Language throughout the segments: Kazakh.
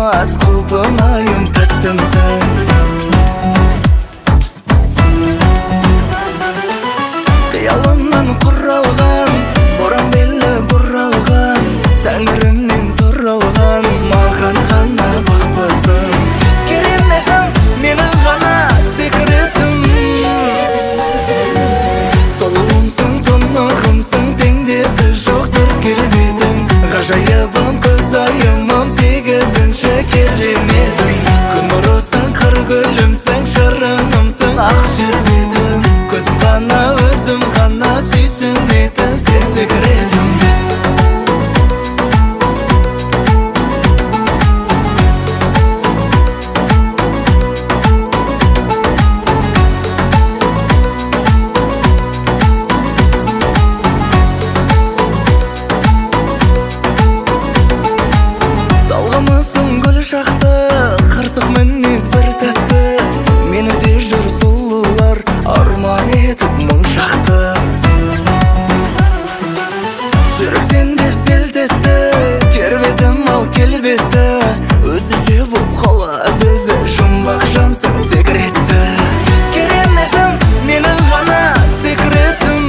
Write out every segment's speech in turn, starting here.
болмас құлпынайым тәттімсің. Қиялымнан құралған, боран белі бұралған, тәңірімнен сұралған, маған ғана бақпысың. Кереметім, менің ғана секретім. Сұлуымсың, тұнығымсың, теңдесі жоқтыр келбетің. Ғажайыбым, көзайымым, сегізінші кереметім. Күн нұрысың, қыр гүлімсің, шырынымсың, ақ жер бетім. Көзім ғана, өзім ғана сүйсінетін сен секретім. Талғамысың гүл шақты, қырсық мінез бір тәтті. Мені де жүр сұлулар, арман етіп мың шақты. Жүрек сен деп селт етті, кербезім ау келбетті. Өзінше боп қалады өзі, жұмбақ жансың секретті. Кереметім, менің ғана секретім.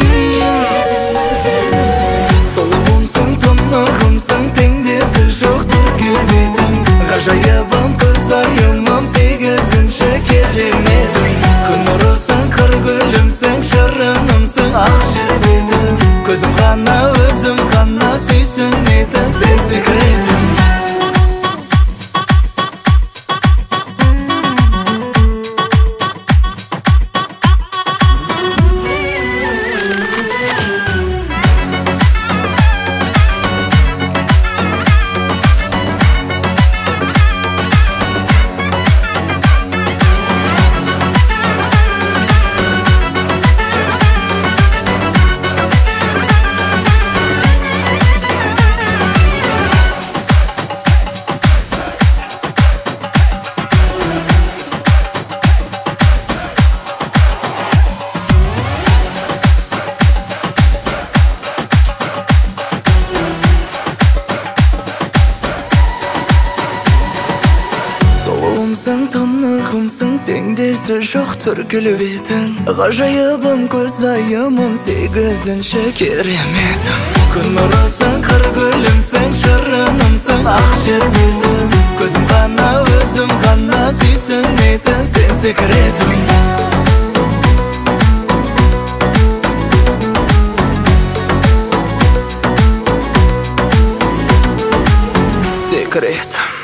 Сұлуымсың, тұнығымсың, теңдесі жоқтыр келбетің. Ғажайыбым, көзайымым, сегізінші кереметім. Күн нұрысың, қыр гүлімсің, шырынымсың, ақ жер бетім. Көзім ғана, өзім ғана сүйсінетін сен секретім. Сұлуымсың, тұнығымсың, теңдесі жоқтыр келбетің. Ғажайыбым, көзайымым, сегізінші кереметім. Күн нұрысың, қыр гүлімсің, шырынымсың, ақ жер бетім. Көзім ғана, өзім ғана сүйсінетін сен секретім. Секретім.